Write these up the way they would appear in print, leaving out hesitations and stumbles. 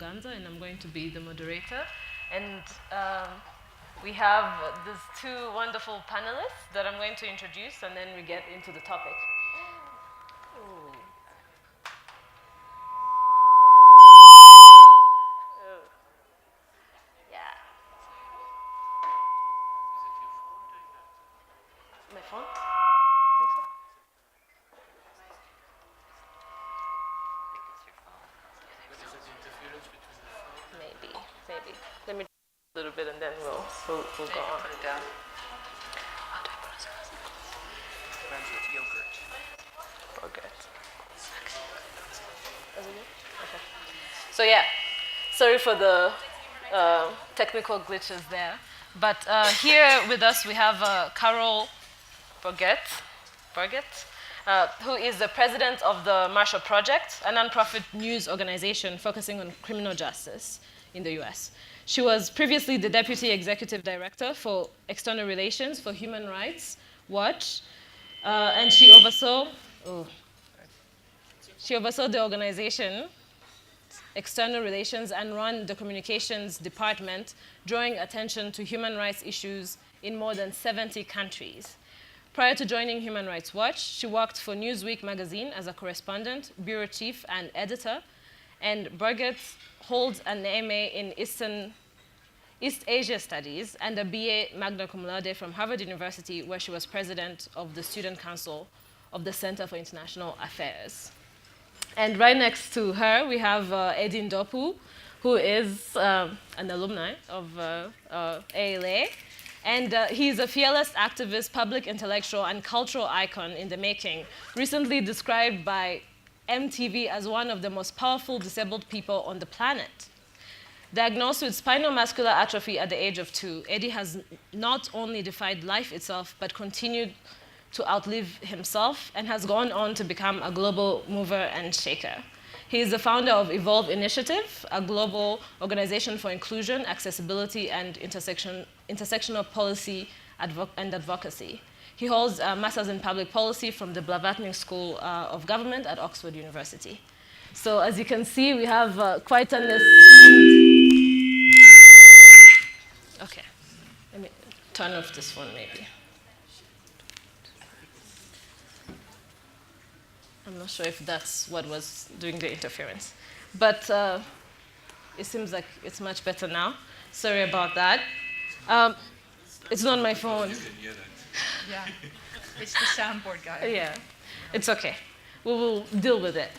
Muganza, and I'm going to be the moderator. And we have these two wonderful panelists that I'm going to introduce, and then we get into the topic. Ooh. Oh. Yeah. My phone? I think so. Maybe. Let me do a little bit and then we'll go on. Put it down. How do I put it? Runs with yogurt. Bogert. Okay. So yeah, sorry for the technical glitches there. But here with us we have Carroll Bogert, who is the president of the Marshall Project, a nonprofit news organization focusing on criminal justice in the US. She was previously the deputy executive director for external relations for Human Rights Watch, and she oversaw the organization external relations and ran the communications department, drawing attention to human rights issues in more than 70 countries. Prior to joining Human Rights Watch, she worked for Newsweek magazine as a correspondent, bureau chief, and editor. And Bogert holds an MA in East Asia Studies and a BA magna cum laude from Harvard University, where she was president of the Student Council of the Center for International Affairs. And right next to her, we have Ndopu, who is an alumni of ALA. And he's a fearless activist, public intellectual, and cultural icon in the making, recently described by MTV as one of the most powerful disabled people on the planet. Diagnosed with spinal muscular atrophy at the age of 2, Eddie has not only defied life itself, but continued to outlive himself and has gone on to become a global mover and shaker. He is the founder of Evolve Initiative, a global organization for inclusion, accessibility, and intersectional policy and advocacy. He holds a master's in public policy from the Blavatnik School of Government at Oxford University. So as you can see, we have quite an esteemed... Okay, let me turn off this phone maybe. I'm not sure if that's what was doing the interference. But it seems like it's much better now. Sorry about that. It's not my phone. You can hear that. Yeah, it's the soundboard guy. Yeah, it's okay. We will deal with it.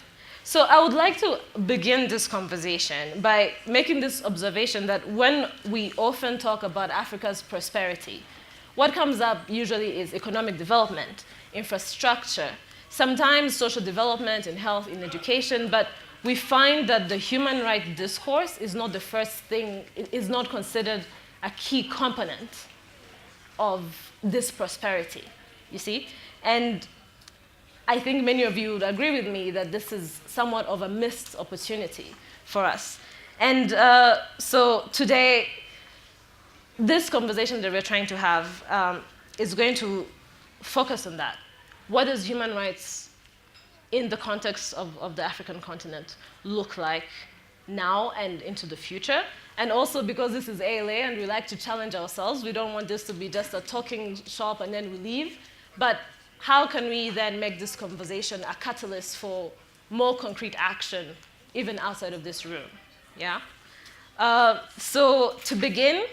So I would like to begin this conversation by making this observation that when we often talk about Africa's prosperity, what comes up usually is economic development, infrastructure, sometimes social development in health, in education, but we find that the human rights discourse is not the first thing, is not considered a key component of this prosperity, you see? And I think many of you would agree with me that this is somewhat of a missed opportunity for us. And so today, this conversation that we're trying to have is going to focus on that. What does human rights in the context of the African continent look like now and into the future? And also because this is ALA and we like to challenge ourselves, we don't want this to be just a talking shop and then we leave. But how can we then make this conversation a catalyst for more concrete action, even outside of this room? Yeah? So to begin,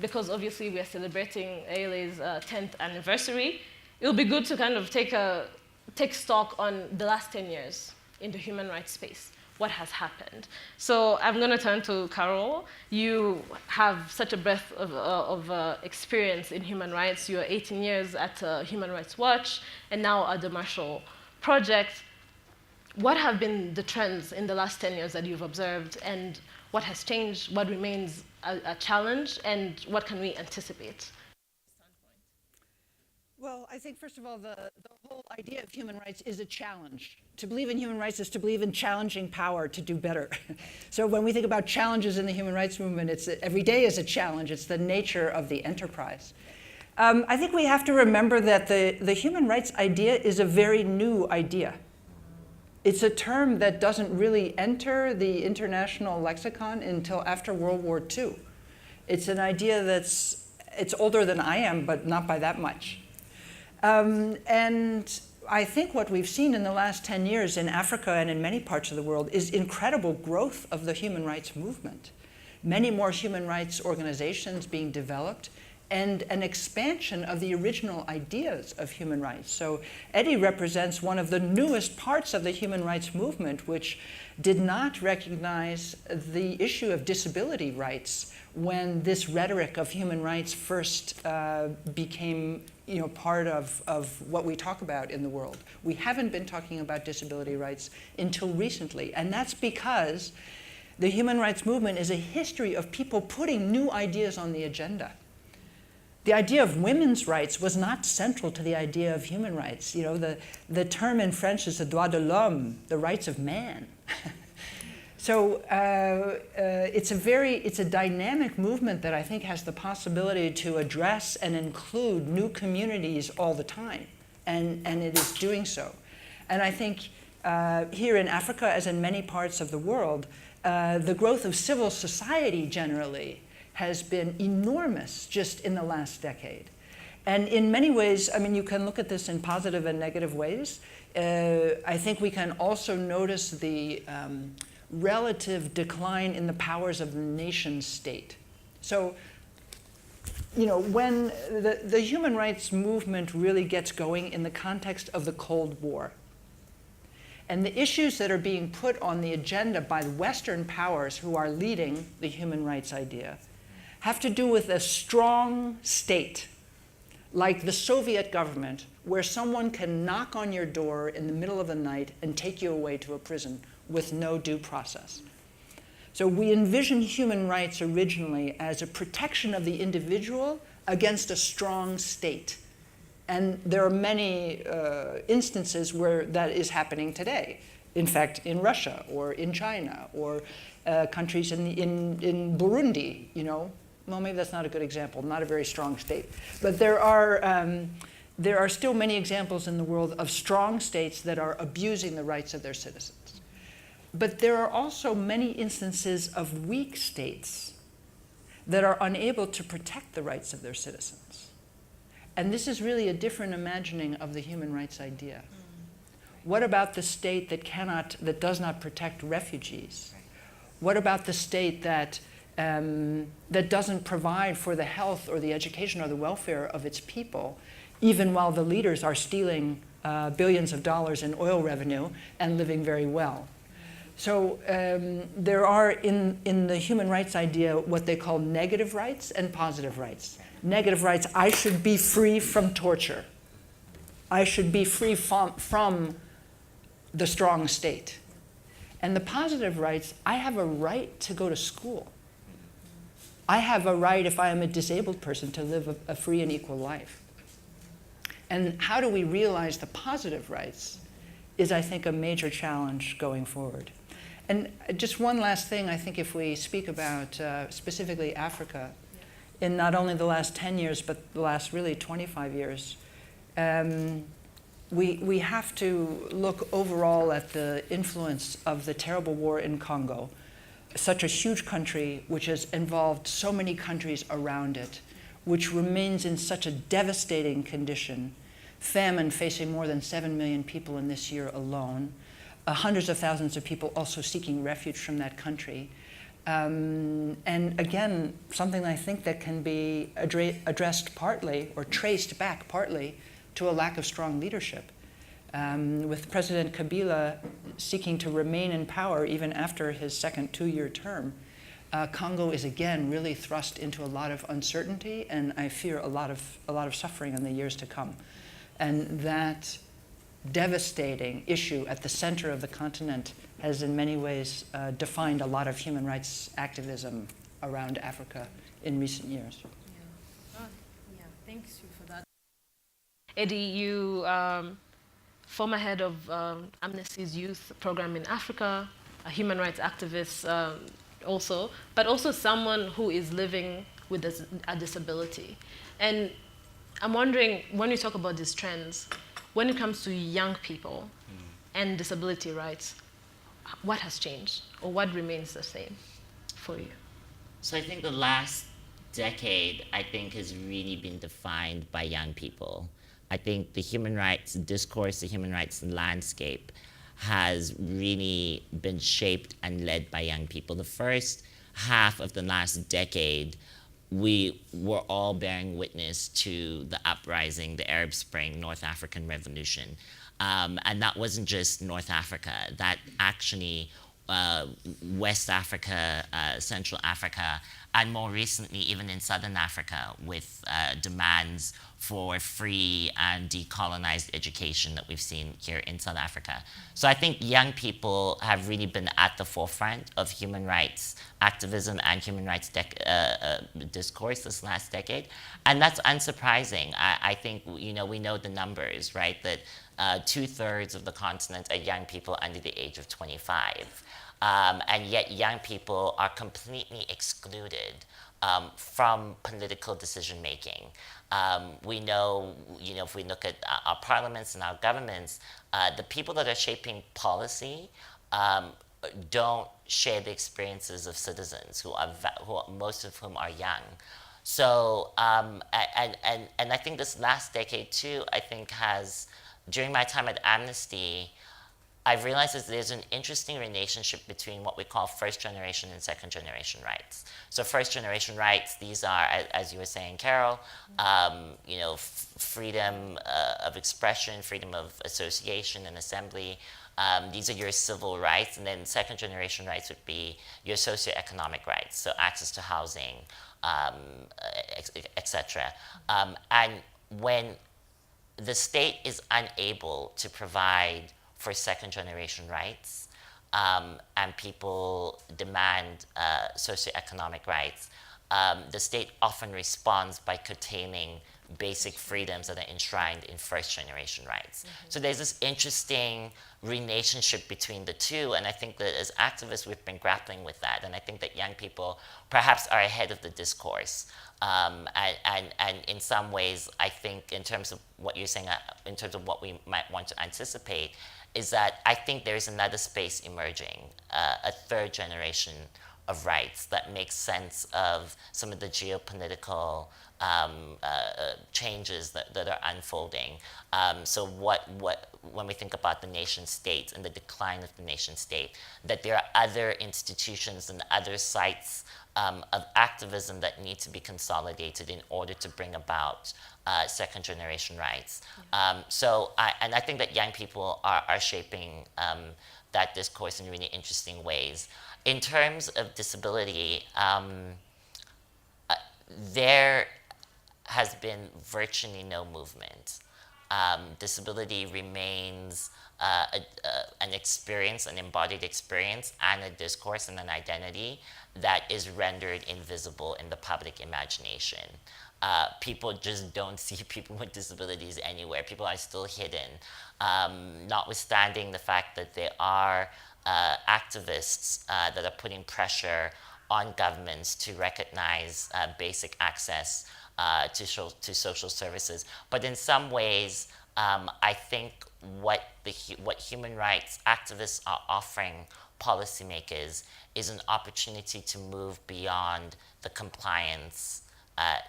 because obviously we are celebrating ALA's 10th anniversary, it'll be good to kind of take stock on the last 10 years in the human rights space. What has happened? So I'm going to turn to Carroll. You have such a breadth of experience in human rights. You are 18 years at Human Rights Watch and now at the Marshall Project. What have been the trends in the last 10 years that you've observed, and what has changed, what remains a challenge, and what can we anticipate? Well, I think, first of all, the whole idea of human rights is a challenge. To believe in human rights is to believe in challenging power to do better. So when we think about challenges in the human rights movement, every day is a challenge. It's the nature of the enterprise. I think we have to remember that the human rights idea is a very new idea. It's a term that doesn't really enter the international lexicon until after World War II. It's an idea it's older than I am, but not by that much. And I think what we've seen in the last 10 years in Africa and in many parts of the world is incredible growth of the human rights movement. Many more human rights organizations being developed, and an expansion of the original ideas of human rights. So Eddie represents one of the newest parts of the human rights movement, which did not recognize the issue of disability rights when this rhetoric of human rights first became part of what we talk about in the world. We haven't been talking about disability rights until recently, and that's because the human rights movement is a history of people putting new ideas on the agenda. The idea of women's rights was not central to the idea of human rights. The term in French is the droit de l'homme, the rights of man. So it's a dynamic movement that I think has the possibility to address and include new communities all the time, and it is doing so. And I think here in Africa, as in many parts of the world, the growth of civil society generally has been enormous just in the last decade. And in many ways, I mean, you can look at this in positive and negative ways. I think we can also notice the relative decline in the powers of the nation state. So, when the human rights movement really gets going in the context of the Cold War, and the issues that are being put on the agenda by the Western powers who are leading the human rights idea have to do with a strong state, like the Soviet government, where someone can knock on your door in the middle of the night and take you away to a prison with no due process. So we envision human rights originally as a protection of the individual against a strong state. And there are many instances where that is happening today. In fact, in Russia or in China or countries in Burundi, Well, maybe that's not a good example, not a very strong state. But there are still many examples in the world of strong states that are abusing the rights of their citizens. But there are also many instances of weak states that are unable to protect the rights of their citizens. And this is really a different imagining of the human rights idea. What about the state that does not protect refugees? What about the state that doesn't provide for the health or the education or the welfare of its people, even while the leaders are stealing billions of dollars in oil revenue and living very well? So there are in the human rights idea what they call negative rights and positive rights. Negative rights, I should be free from torture. I should be free from the strong state. And the positive rights, I have a right to go to school. I have a right, if I am a disabled person, to live a free and equal life. And how do we realize the positive rights is, I think, a major challenge going forward. And just one last thing, I think if we speak about specifically Africa, in not only the last 10 years, but the last really 25 years, we have to look overall at the influence of the terrible war in Congo, such a huge country which has involved so many countries around it, which remains in such a devastating condition, famine facing more than 7 million people in this year alone, hundreds of thousands of people also seeking refuge from that country. And again, something I think that can be addressed partly or traced back partly to a lack of strong leadership. With President Kabila seeking to remain in power even after his second 2-year term, Congo is again really thrust into a lot of uncertainty and I fear a lot of suffering in the years to come. And that devastating issue at the center of the continent has in many ways defined a lot of human rights activism around Africa in recent years. Yeah, thanks you for that. Eddie, you former head of Amnesty's youth program in Africa, a human rights activist also, but also someone who is living with a disability. And I'm wondering, when you talk about these trends, when it comes to young people, and disability rights, what has changed or what remains the same for you? So I think the last decade, I think, has really been defined by young people. I think the human rights discourse, the human rights landscape has really been shaped and led by young people. The first half of the last decade, we were all bearing witness to the uprising, the Arab Spring, North African Revolution. And that wasn't just North Africa, that actually West Africa, Central Africa, and more recently even in Southern Africa with demands for free and decolonized education that we've seen here in South Africa. So I think young people have really been at the forefront of human rights activism and human rights discourse this last decade. And that's unsurprising. I think, we know the numbers, right? That 2/3 of the continent are young people under the age of 25. And yet young people are completely excluded from political decision making. We know, if we look at our parliaments and our governments, the people that are shaping policy don't share the experiences of citizens who most of whom are young. So, and I think this last decade too, I think during my time at Amnesty, I've realized that there's an interesting relationship between what we call first generation and second generation rights. So first generation rights, these are, as you were saying, Carroll, freedom of expression, freedom of association and assembly. These are your civil rights. And then second generation rights would be your socioeconomic rights, so access to housing, etc. And when the state is unable to provide for second generation rights, and people demand socioeconomic rights, the state often responds by curtailing basic freedoms that are enshrined in first generation rights. Mm-hmm. So there's this interesting relationship between the two, and I think that as activists we've been grappling with that, and I think that young people perhaps are ahead of the discourse. And in some ways, I think in terms of what you're saying, in terms of what we might want to anticipate, is that I think there is another space emerging, a third generation of rights that makes sense of some of the geopolitical changes that are unfolding. So when we think about the nation state and the decline of the nation state, that there are other institutions and other sites of activism that need to be consolidated in order to bring about second generation rights. So I think that young people are shaping that discourse in really interesting ways. In terms of disability, there has been virtually no movement. Disability remains an experience, an embodied experience, and a discourse and an identity that is rendered invisible in the public imagination. People just don't see people with disabilities anywhere. People are still hidden, notwithstanding the fact that there are activists that are putting pressure on governments to recognize basic access to social services. But in some ways, I think what human rights activists are offering policymakers is an opportunity to move beyond the compliance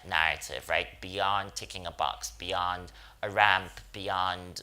narrative, right? Beyond ticking a box, beyond a ramp, beyond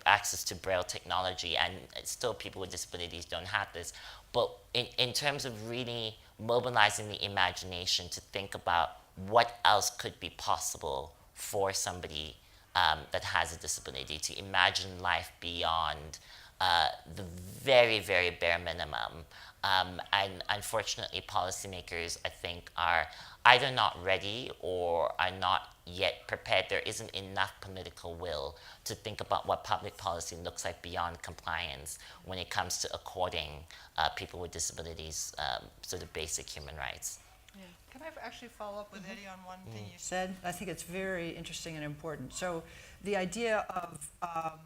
access to Braille technology, and still people with disabilities don't have this. But in terms of really mobilizing the imagination to think about what else could be possible for somebody that has a disability, to imagine life beyond the very, very bare minimum. And unfortunately, policymakers, I think, are either not ready or are not yet prepared. There isn't enough political will to think about what public policy looks like beyond compliance when it comes to according people with disabilities sort of basic human rights. Yeah. Can I actually follow up with Eddie on one thing you Said, I think it's very interesting and important. So the idea of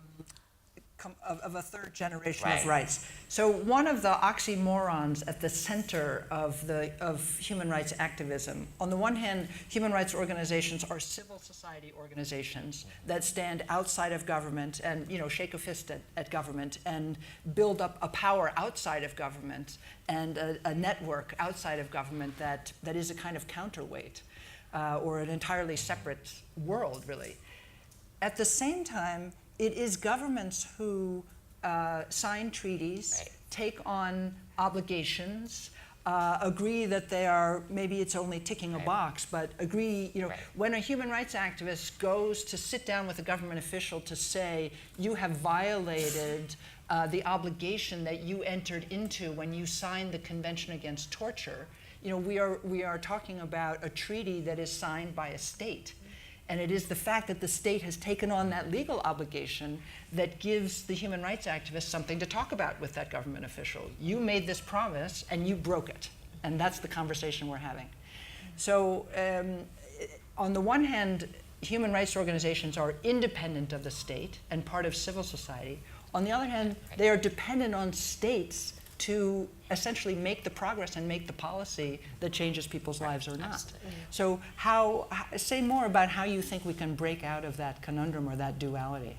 of a third generation of Right. rights. So one of the oxymorons at the center of human rights activism, on the one hand, human rights organizations are civil society organizations that stand outside of government and shake a fist at government and build up a power outside of government and a network outside of government that is a kind of counterweight or an entirely separate world, really. At the same time, it is governments who sign treaties, Right. take on obligations, agree that they are, maybe it's only ticking a box, but agree, Right. when a human rights activist goes to sit down with a government official to say, you have violated the obligation that you entered into when you signed the Convention Against Torture, we are talking about a treaty that is signed by a state. And it is the fact that the state has taken on that legal obligation that gives the human rights activist something to talk about with that government official. You made this promise and you broke it. And that's the conversation we're having. So on the one hand, human rights organizations are independent of the state and part of civil society. On the other hand, they are dependent on states to essentially make the progress and make the policy that changes people's lives or not. Absolutely. So say more about how you think we can break out of that conundrum or that duality.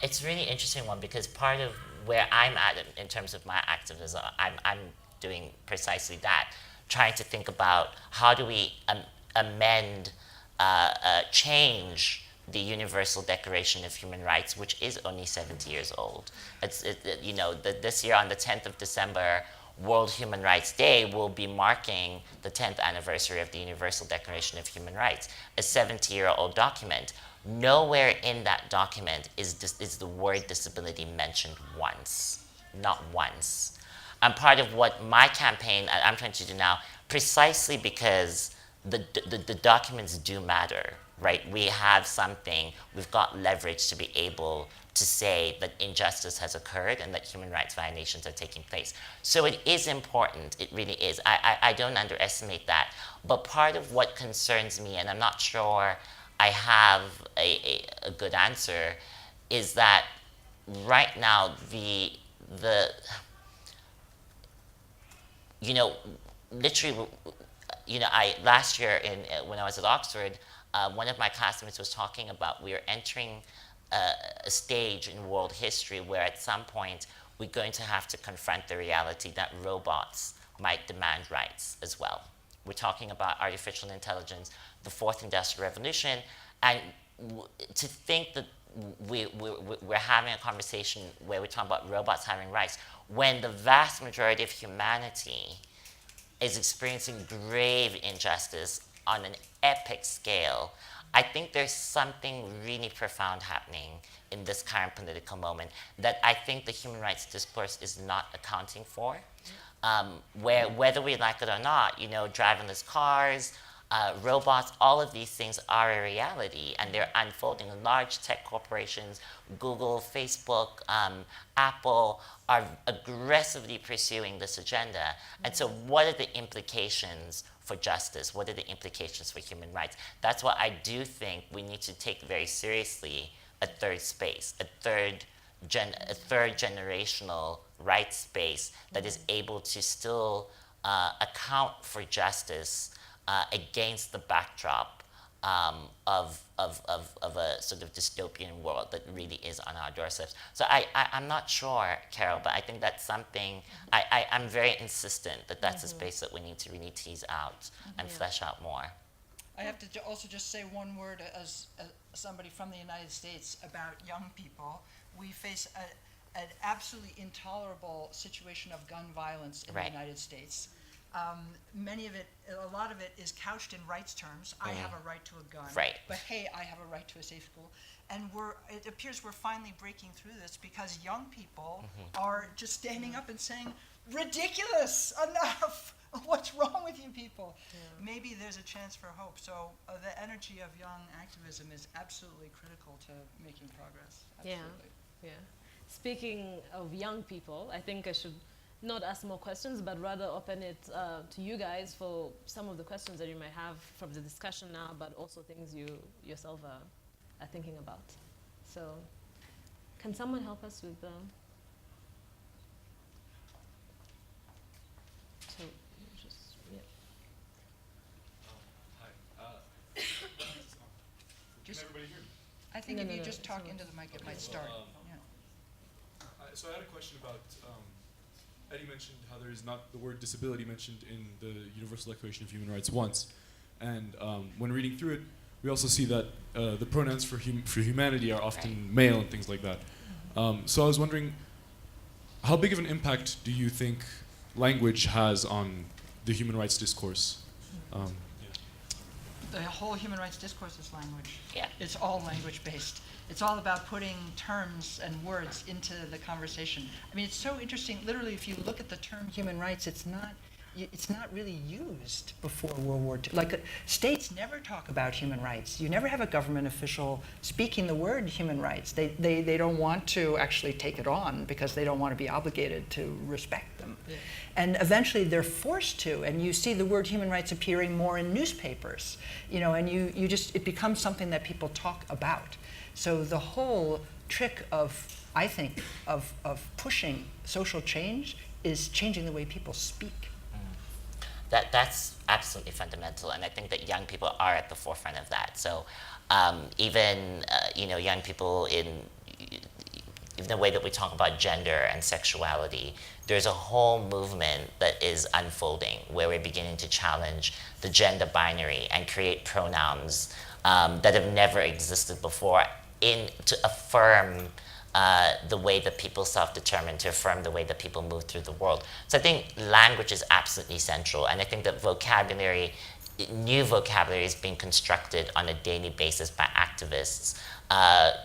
It's a really interesting one because part of where I'm at in terms of my activism, I'm doing precisely that, trying to think about how do we amend, change the Universal Declaration of Human Rights, which is only 70 years old. This year on the 10th of December, World Human Rights Day will be marking the 10th anniversary of the Universal Declaration of Human Rights, a 70-year-old document. Nowhere in that document is the word disability mentioned once, not once. And part of what my campaign I'm trying to do now, precisely because the documents do matter, right? We have something, we've got leverage to be able to say that injustice has occurred and that human rights violations are taking place. So it is important, it really is. I don't underestimate that. But part of what concerns me, and I'm not sure I have a good answer, is that right now literally, last year when I was at Oxford, one of my classmates was talking about we are entering a stage in world history where at some point we're going to have to confront the reality that robots might demand rights as well. We're talking about artificial intelligence, the fourth industrial revolution, and to think that we're having a conversation where we're talking about robots having rights when the vast majority of humanity is experiencing grave injustice on an epic scale, I think there's something really profound happening in this current political moment that I think the human rights discourse is not accounting for. Where whether we like it or not, driverless cars, robots, all of these things are a reality and they're unfolding. Large tech corporations, Google, Facebook, Apple, are aggressively pursuing this agenda. And so what are the implications for justice? What are the implications for human rights? That's why I do think we need to take very seriously a third space, a third generational rights space that is able to still account for justice against the backdrop of a sort of dystopian world that really is on our doorsteps. So I'm not sure, Carroll, but I think that's something, I'm very insistent that that's a space that we need to really tease out and flesh out more. I have to also just say one word as somebody from the United States about young people. We face an absolutely intolerable situation of gun violence in the United States. A lot of it is couched in rights terms. I have a right to a gun. Right. But hey, I have a right to a safe school. And it appears we're finally breaking through this because young people are just standing up and saying, ridiculous, enough. What's wrong with you people? Yeah. Maybe there's a chance for hope. So the energy of young activism is absolutely critical to making progress. Absolutely. Yeah. Speaking of young people, I think I should not ask more questions, but rather open it to you guys for some of the questions that you might have from the discussion now, but also things you yourself are thinking about. So, Can someone help us with the... So, just, yeah. Hi. Just- Can everybody hear me? I think No, if no, you no, just it's talk all into the mic, it might so, start. Yeah. So I had a question about, Eddie mentioned how there is not the word disability mentioned in the Universal Declaration of Human Rights once. And when reading through it, we also see that the pronouns for humanity are often male and things like that. So I was wondering, how big of an impact do you think language has on the human rights discourse? The whole human rights discourse is language. Yeah. It's all language-based. It's all about putting terms and words into the conversation. I mean, it's so interesting. Literally, if you look at the term human rights, it's not really used before World War II. Like, states never talk about human rights. You never have a government official speaking the word human rights. They don't want to actually take it on because they don't want to be obligated to respect them. Yeah. And eventually they're forced to, and you see the word human rights appearing more in newspapers, and you just, it becomes something that people talk about. So the whole trick of, I think, of pushing social change is changing the way people speak. That's absolutely fundamental, and I think that young people are at the forefront of that. So even young people in the way that we talk about gender and sexuality, there's a whole movement that is unfolding where we're beginning to challenge the gender binary and create pronouns that have never existed before to affirm the way that people self-determine, to affirm the way that people move through the world. So I think language is absolutely central, and I think that new vocabulary is being constructed on a daily basis by activists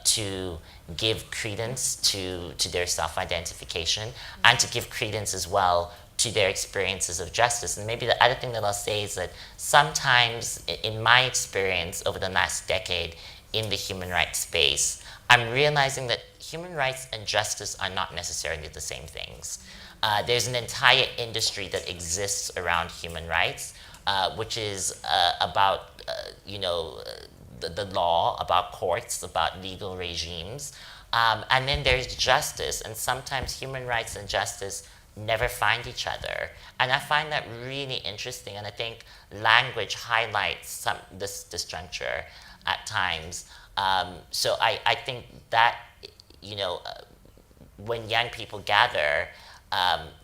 to give credence to their self-identification and to give credence as well to their experiences of justice. And maybe the other thing that I'll say is that sometimes, in my experience over the last decade in the human rights space, I'm realizing that human rights and justice are not necessarily the same things. There's an entire industry that exists around human rights, which is about the law, about courts, about legal regimes. And then there's justice, and sometimes human rights and justice never find each other. And I find that really interesting, and I think language highlights this disjuncture at times. So I think that, when young people gather,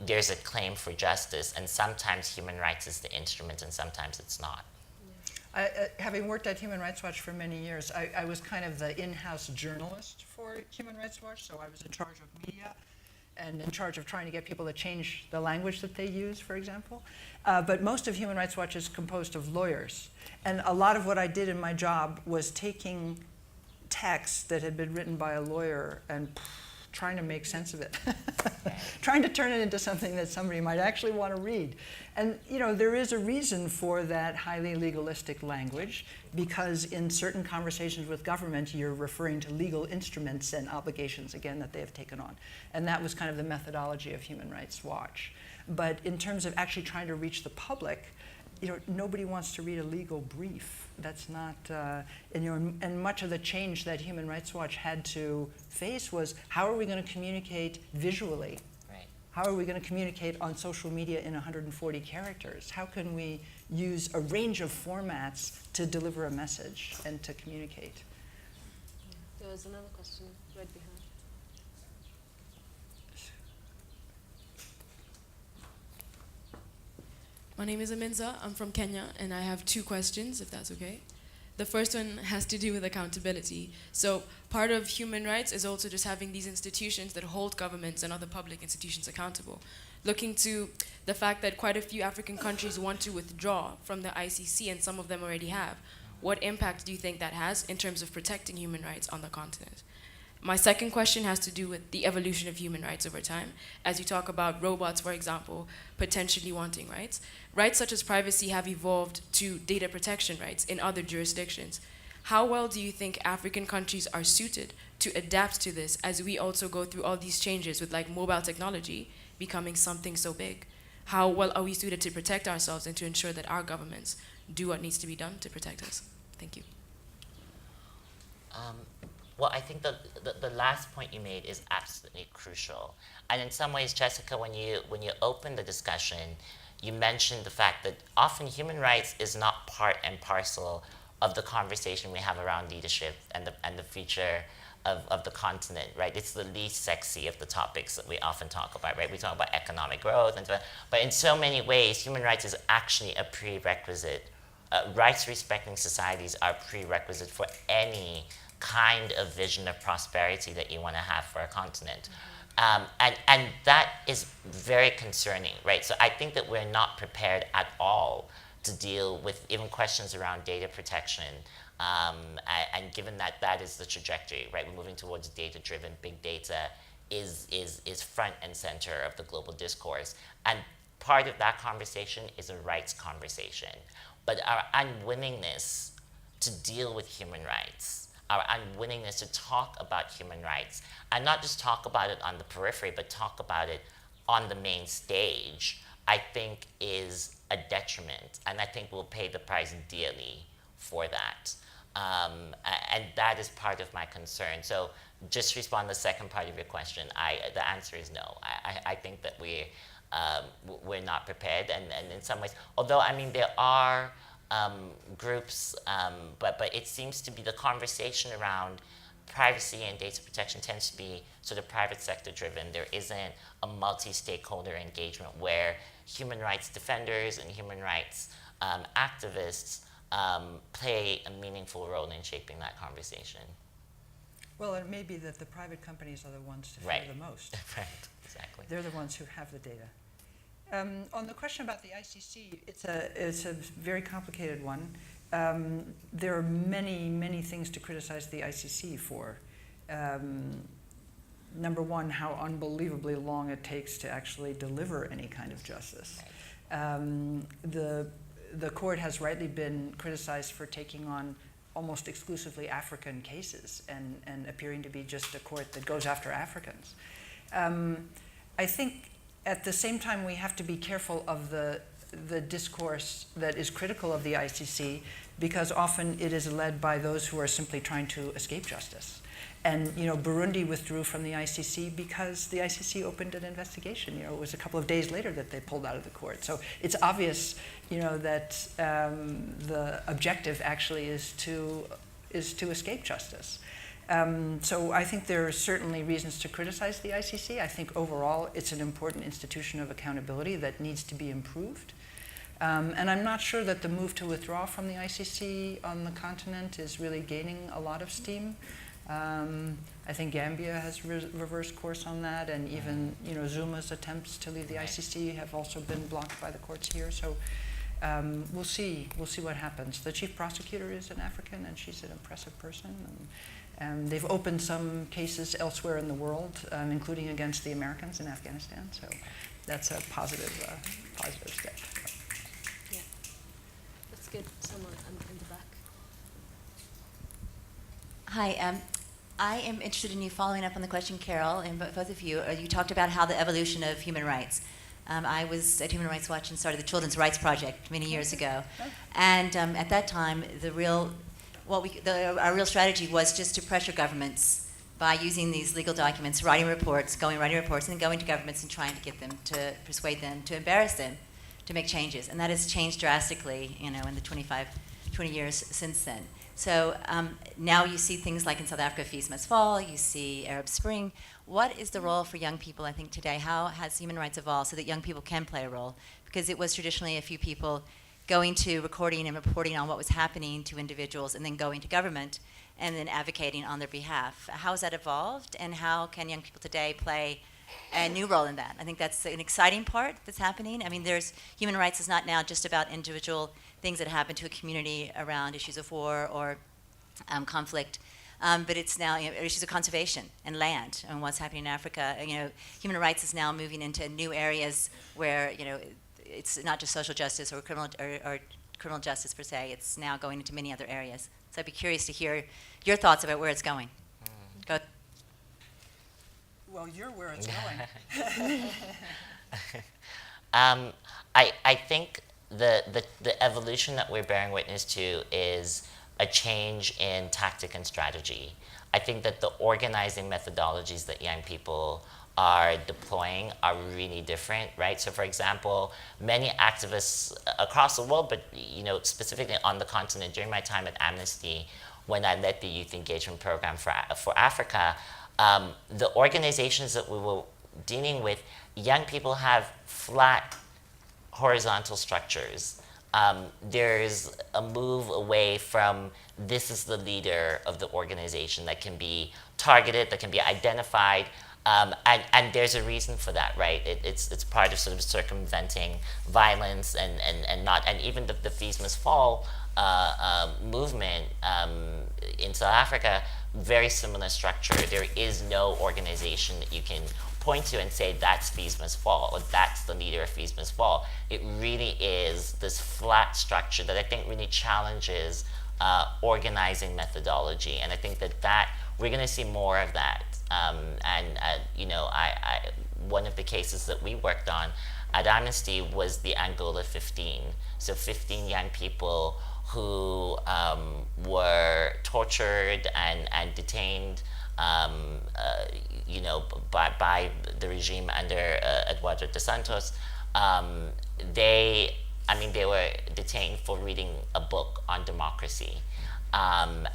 there's a claim for justice, and sometimes human rights is the instrument and sometimes it's not. Having worked at Human Rights Watch for many years, I was kind of the in-house journalist for Human Rights Watch, so I was in charge of media and in charge of trying to get people to change the language that they use, for example. But most of Human Rights Watch is composed of lawyers. And a lot of what I did in my job was taking text that had been written by a lawyer and trying to make sense of it, trying to turn it into something that somebody might actually want to read. And there is a reason for that highly legalistic language, because in certain conversations with government, you're referring to legal instruments and obligations, again, that they have taken on. And that was kind of the methodology of Human Rights Watch. But in terms of actually trying to reach the public, nobody wants to read a legal brief. That's not, and much of the change that Human Rights Watch had to face was, how are we going to communicate visually? Right. How are we going to communicate on social media in 140 characters? How can we use a range of formats to deliver a message and to communicate? There was another question right behind. My name is Aminza. I'm from Kenya, and I have two questions, if that's okay. The first one has to do with accountability. So part of human rights is also just having these institutions that hold governments and other public institutions accountable. Looking to the fact that quite a few African countries want to withdraw from the ICC, and some of them already have. What impact do you think that has in terms of protecting human rights on the continent? My second question has to do with the evolution of human rights over time. As you talk about robots, for example, potentially wanting rights, rights such as privacy have evolved to data protection rights in other jurisdictions. How well do you think African countries are suited to adapt to this as we also go through all these changes with like mobile technology becoming something so big? How well are we suited to protect ourselves and to ensure that our governments do what needs to be done to protect us? Thank you. Well, I think the last point you made is absolutely crucial. And in some ways, Jessica, when you opened the discussion, you mentioned the fact that often human rights is not part and parcel of the conversation we have around leadership and the future of the continent, right? It's the least sexy of the topics that we often talk about, right? We talk about economic growth, but in so many ways, human rights is actually a prerequisite. Rights-respecting societies are prerequisite for any kind of vision of prosperity that you want to have for a continent. And that is very concerning, right? So I think that we're not prepared at all to deal with even questions around data protection. And given that that is the trajectory, right? We're moving towards data-driven. Big data is front and center of the global discourse. And part of that conversation is a rights conversation. But our unwillingness to deal with human rights, our unwillingness to talk about human rights, and not just talk about it on the periphery, but talk about it on the main stage, I think is a detriment. And I think we'll pay the price dearly for that. And that is part of my concern. So just to respond to the second part of your question, the answer is no. I think that we're not prepared, and in some ways, although I mean there are groups, but it seems to be the conversation around privacy and data protection tends to be sort of private sector driven. There isn't a multi-stakeholder engagement where human rights defenders and human rights activists play a meaningful role in shaping that conversation. Well, it may be that the private companies are the ones to fear the most. Right, exactly. They're the ones who have the data. On the question about the ICC, it's a very complicated one. There are many, many things to criticize the ICC for. Number one, how unbelievably long it takes to actually deliver any kind of justice. The court has rightly been criticized for taking on almost exclusively African cases and appearing to be just a court that goes after Africans. I think at the same time we have to be careful of the discourse that is critical of the ICC, because often it is led by those who are simply trying to escape justice. And Burundi withdrew from the ICC because the ICC opened an investigation. It was a couple of days later that they pulled out of the court. So it's obvious, that the objective actually is to escape justice. So I think there are certainly reasons to criticize the ICC. I think overall it's an important institution of accountability that needs to be improved. And I'm not sure that the move to withdraw from the ICC on the continent is really gaining a lot of steam. I think Gambia has reversed course on that, and even Zuma's attempts to leave the ICC have also been blocked by the courts here. So we'll see what happens. The chief prosecutor is an African, and she's an impressive person. And they've opened some cases elsewhere in the world, including against the Americans in Afghanistan. So that's a positive step. Yeah, let's get someone in the back. Hi, I am interested in you following up on the question, Carroll, and both of you. You talked about how the evolution of human rights. I was at Human Rights Watch and started the Children's Rights Project many years ago. And at that time, our real strategy was just to pressure governments by using these legal documents, writing reports, and then going to governments and trying to get them to persuade them, to embarrass them, to make changes. And that has changed drastically, in the 20 years since then. So now you see things like in South Africa, Feast Must Fall, you see Arab Spring. What is the role for young people, I think, today? How has human rights evolved so that young people can play a role? Because it was traditionally a few people going to recording and reporting on what was happening to individuals and then going to government and then advocating on their behalf. How has that evolved, and how can young people today play a new role in that? I think that's an exciting part that's happening. I mean, human rights is not now just about individual things that happen to a community around issues of war or conflict, but it's now issues of conservation and land and what's happening in Africa. Human rights is now moving into new areas where it's not just social justice or criminal justice per se. It's now going into many other areas. So I'd be curious to hear your thoughts about where it's going. Go. Well, you're where it's going. I think the evolution that we're bearing witness to is a change in tactic and strategy. I think that the organizing methodologies that young people are deploying are really different, right? So for example, many activists across the world, but specifically on the continent, during my time at Amnesty, when I led the youth engagement program for Africa, the organizations that we were dealing with, young people have flat horizontal structures. There's a move away from this is the leader of the organization that can be targeted, that can be identified, and there's a reason for that, right? It's part of sort of circumventing violence and even the Fees Must Fall movement in South Africa, very similar structure. There is no organization that you can point to and say that's Fees Must Fall or that's the leader of Fees Must Fall. It really is this flat structure that I think really challenges organizing methodology, and I think that we're going to see more of that. One of the cases that we worked on at Amnesty was the Angola 15. So 15 young people who were tortured and detained, by the regime under Eduardo dos Santos. They were detained for reading a book on democracy. Part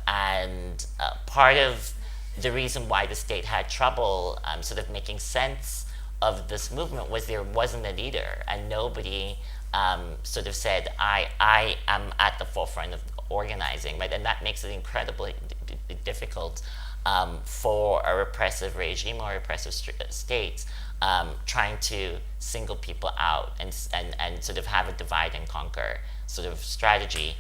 of the reason why the state had trouble sort of making sense of this movement was there wasn't a leader, and nobody sort of said, I am at the forefront of organizing, right? And that makes it incredibly difficult for a repressive regime or repressive state trying to single people out and sort of have a divide and conquer sort of strategy.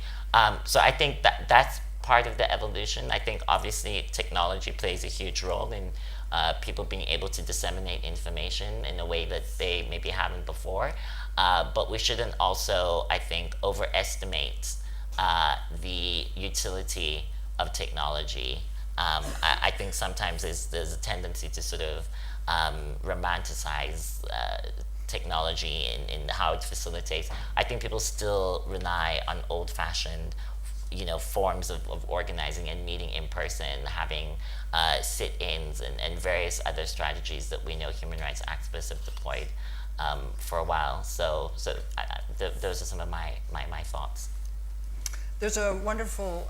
So I think that's part of the evolution. I think obviously technology plays a huge role in people being able to disseminate information in a way that they maybe haven't before. But we shouldn't also, I think, overestimate the utility of technology. I think sometimes there's a tendency to sort of romanticize technology in how it facilitates. I think people still rely on old-fashioned forms of organizing and meeting in person, having sit-ins and various other strategies that we know human rights activists have deployed for a while. So those are some of my thoughts. There's a wonderful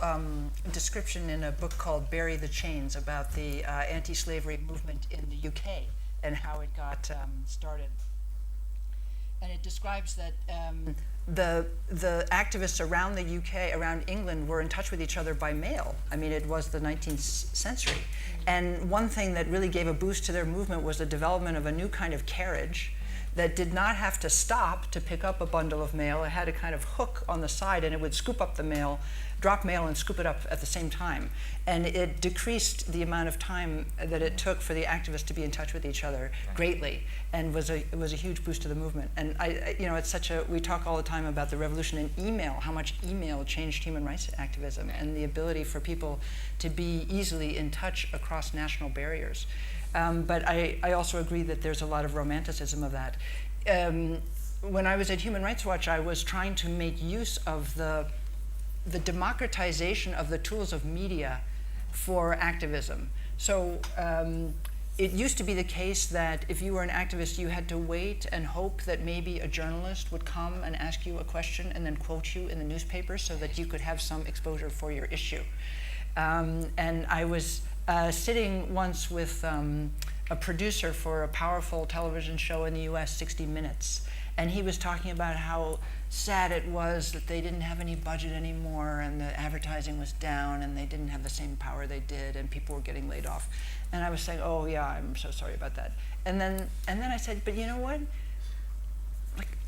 description in a book called Bury the Chains about the anti-slavery movement in the UK and how it got started. And it describes that the activists around the UK, around England, were in touch with each other by mail. I mean, it was the 19th century. And one thing that really gave a boost to their movement was the development of a new kind of carriage that did not have to stop to pick up a bundle of mail. It had a kind of hook on the side, and it would scoop up the mail, drop mail and scoop it up at the same time. And it decreased the amount of time that it took for the activists to be in touch with each other greatly, and it was a huge boost to the movement. And it's we talk all the time about the revolution in email, how much email changed human rights activism, and the ability for people to be easily in touch across national barriers. But I also agree that there's a lot of romanticism of that. When I was at Human Rights Watch, I was trying to make use of the democratization of the tools of media for activism. So it used to be the case that if you were an activist, you had to wait and hope that maybe a journalist would come and ask you a question and then quote you in the newspaper so that you could have some exposure for your issue. And I was sitting once with a producer for a powerful television show in the US, 60 Minutes, and he was talking about how sad it was that they didn't have any budget anymore and the advertising was down and they didn't have the same power they did and people were getting laid off. And I was saying, oh yeah, I'm so sorry about that. And then I said, but you know what?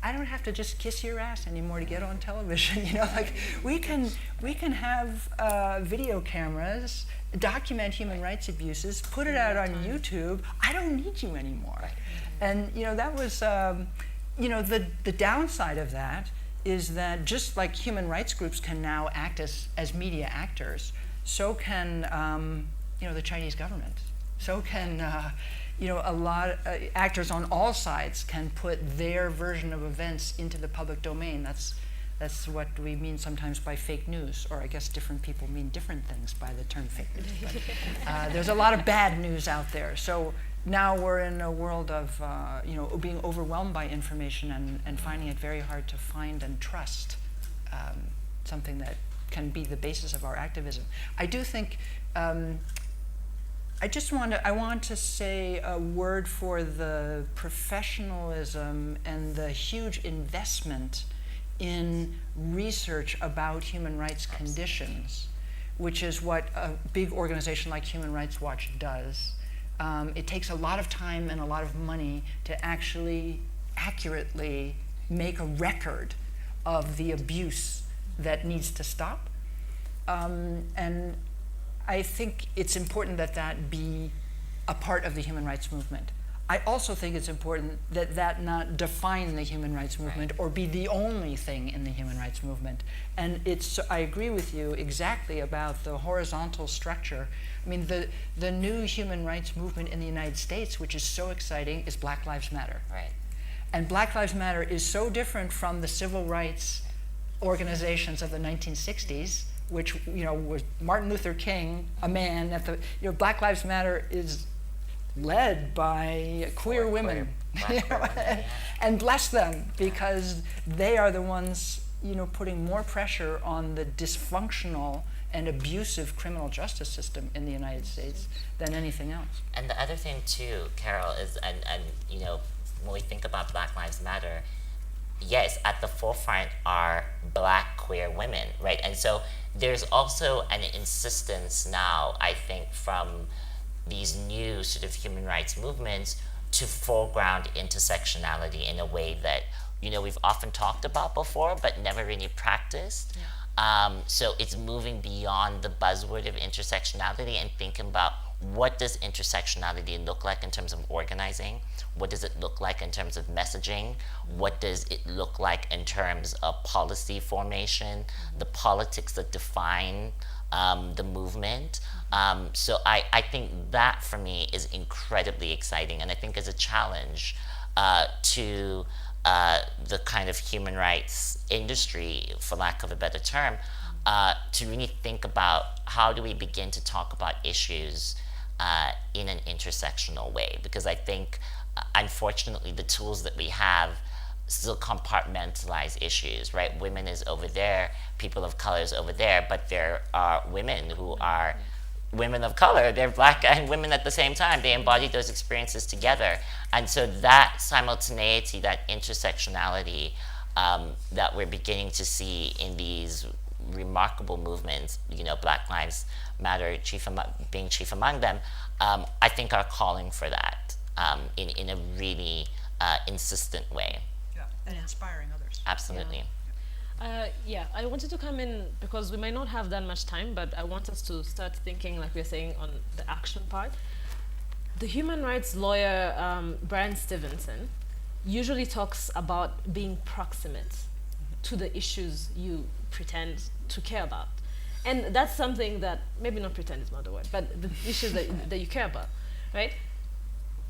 I don't have to just kiss your ass anymore to get on television. We can have video cameras, document human rights abuses, put it out on YouTube. I don't need you anymore. And that was the downside of that is that just like human rights groups can now act as media actors, so can the Chinese government. So can a lot of actors on all sides can put their version of events into the public domain. That's That's what we mean sometimes by fake news, or I guess different people mean different things by the term fake news. But there's a lot of bad news out there. So now we're in a world of being overwhelmed by information and finding it very hard to find and trust something that can be the basis of our activism. I do think I want to say a word for the professionalism and the huge investment in research about human rights conditions, which is what a big organization like Human Rights Watch does. It takes a lot of time and a lot of money to actually accurately make a record of the abuse that needs to stop. And I think it's important that that be a part of the human rights movement. I also think it's important that that not define the human rights movement or be the only thing in the human rights movement. And I agree with you exactly about the horizontal structure. I mean, the new human rights movement in the United States, which is so exciting, is Black Lives Matter. Right. And Black Lives Matter is so different from the civil rights organizations of the 1960s, which was Martin Luther King, a man at the Black Lives Matter is led by queer women, and bless them, because they are the ones putting more pressure on the dysfunctional and abusive criminal justice system in the United States than anything else. And the other thing too, Carroll, is and when we think about Black Lives Matter, yes, at the forefront are Black queer women, right? And so there's also an insistence now, I think, from these new sort of human rights movements to foreground intersectionality in a way that we've often talked about before but never really practiced. So it's moving beyond the buzzword of intersectionality and thinking about what does intersectionality look like in terms of organizing? What does it look like in terms of messaging? What does it look like in terms of policy formation, the politics that define the movement? So I think that for me is incredibly exciting, and I think is a challenge to the kind of human rights industry, for lack of a better term, to really think about how do we begin to talk about issues in an intersectional way, because I think unfortunately the tools that we have still compartmentalize issues, right? Women is over there, people of color is over there, but there are women who are women of color, they're Black and women at the same time. They embody those experiences together. And so that simultaneity, that intersectionality that we're beginning to see in these remarkable movements, Black Lives Matter being chief among them, I think are calling for that in a really insistent way. Yeah, and inspiring others. Absolutely. I wanted to come in because we might not have that much time, but I want us to start thinking, like we're saying, on the action part. The human rights lawyer, Brian Stevenson, usually talks about being proximate to the issues you pretend to care about. And that's something that, maybe not pretend is not the word, but the issues that you care about, right?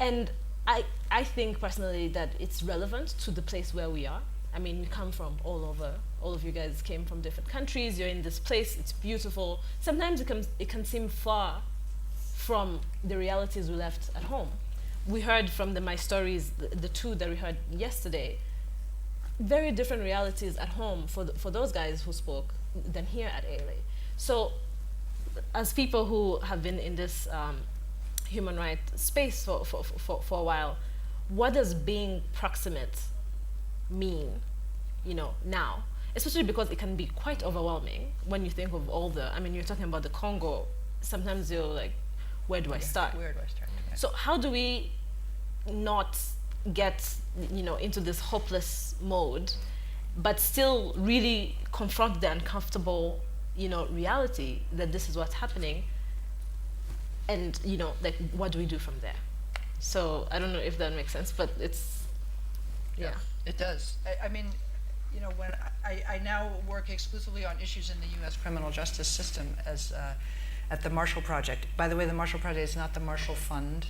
And I think personally that it's relevant to the place where we are. I mean, we come from all over. All of you guys came from different countries. You're in this place. It's beautiful. Sometimes it can seem far from the realities we left at home. We heard from my stories, the two that we heard yesterday, very different realities at home for those guys who spoke than here at ALA. So as people who have been in this human rights space for a while, what does being proximate mean, now? Especially because it can be quite overwhelming when you think of all you're talking about the Congo. Sometimes you're like, where do I start? Where do I start? Yeah. So how do we not get, into this hopeless mode, but still really confront the uncomfortable, reality that this is what's happening? And, what do we do from there? So I don't know if that makes sense, but it's, yeah. It does. I mean, when I now work exclusively on issues in the U.S. criminal justice system as at the Marshall Project. By the way, the Marshall Project is not the Marshall Fund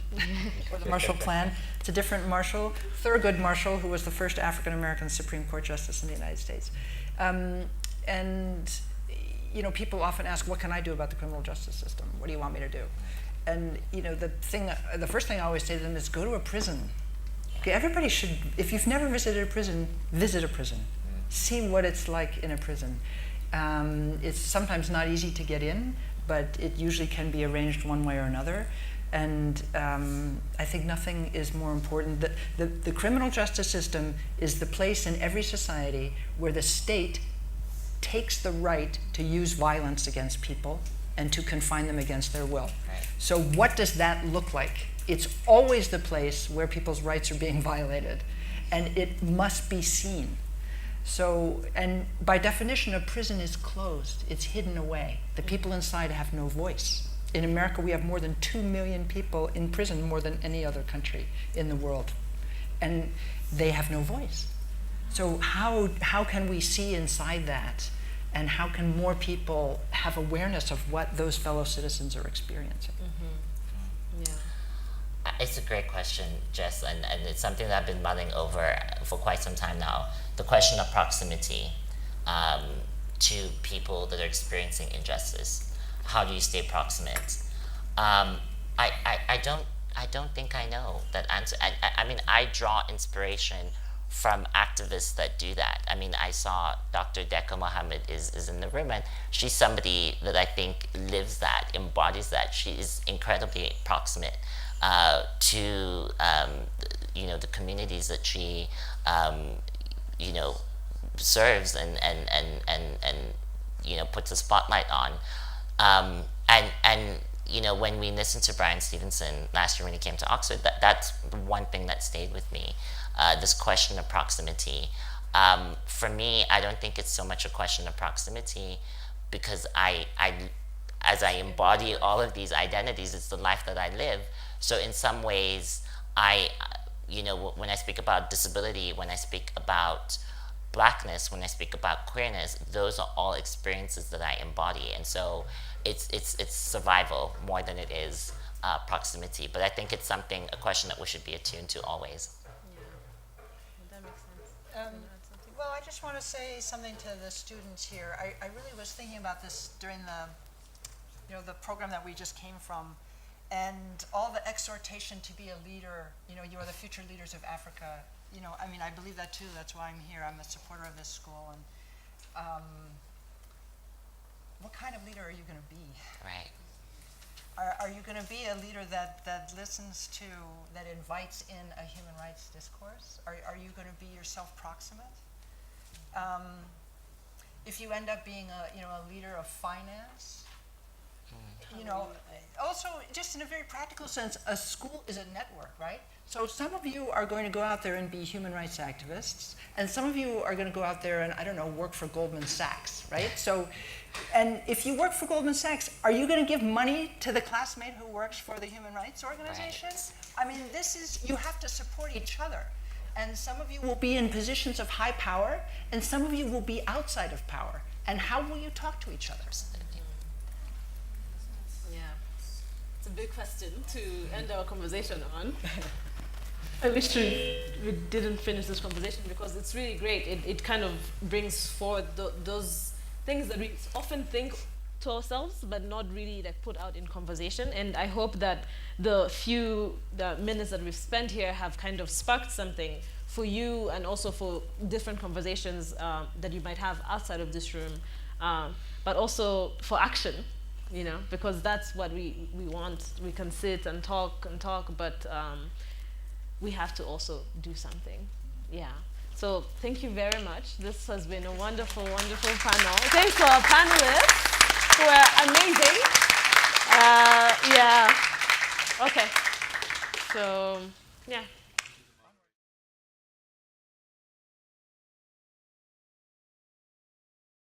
or the Marshall Plan. It's a different Marshall, Thurgood Marshall, who was the first African-American Supreme Court Justice in the United States. And people often ask, what can I do about the criminal justice system? What do you want me to do? And the first thing I always say to them is, go to a prison. Okay, everybody should, if you've never visited a prison, visit a prison. See what it's like in a prison. It's sometimes not easy to get in, but it usually can be arranged one way or another. And I think nothing is more important. The criminal justice system is the place in every society where the state takes the right to use violence against people and to confine them against their will. So what does that look like? It's always the place where people's rights are being violated, and it must be seen. So, and by definition, a prison is closed. It's hidden away. The people inside have no voice. In America, we have more than 2 million people in prison, more than any other country in the world. And they have no voice. So how can we see inside that? And how can more people have awareness of what those fellow citizens are experiencing? Yeah. It's a great question, Jess, and it's something that I've been mulling over for quite some time now. The question of proximity to people that are experiencing injustice. How do you stay proximate? I don't think I know that answer. I mean, I draw inspiration from activists that do that. I mean, I saw Dr. Deka Mohammed is in the room, and she's somebody that I think lives that, embodies that. She is incredibly proximate to the communities that she serves and puts a spotlight on. When we listened to Brian Stevenson last year when he came to Oxford, that's one thing that stayed with me. This question of proximity. For me, I don't think it's so much a question of proximity, because as I embody all of these identities, it's the life that I live. So in some ways, when I speak about disability, when I speak about Blackness, when I speak about queerness, those are all experiences that I embody. And so it's survival more than it is proximity. But I think it's a question that we should be attuned to always. That makes sense. Well, I just want to say something to the students here. I really was thinking about this during the program that we just came from, and all the exhortation to be a leader. You are the future leaders of Africa. I believe that too. That's why I'm here. I'm a supporter of this school. And what kind of leader are you going to be? Right. Are you going to be a leader that listens to, that invites in a human rights discourse? Are you going to be yourself proximate? If you end up being a leader of finance, also just in a very practical sense, a school is a network, right? So some of you are going to go out there and be human rights activists, and some of you are going to go out there and, I don't know, work for Goldman Sachs, right? So, and if you work for Goldman Sachs, are you going to give money to the classmate who works for the human rights organization? Right. You have to support each other. And some of you will be in positions of high power, and some of you will be outside of power. And how will you talk to each other? Yeah. It's a big question to end our conversation on. I wish we didn't finish this conversation, because it's really great. It kind of brings forward those things that we often think to ourselves, but not really put out in conversation. And I hope that the minutes that we've spent here have kind of sparked something for you, and also for different conversations that you might have outside of this room, but also for action, because that's what we want. We can sit and talk, but we have to also do something. Yeah. So thank you very much. This has been a wonderful, wonderful panel. Thanks to our panelists, who are amazing. Yeah. Okay. So, yeah.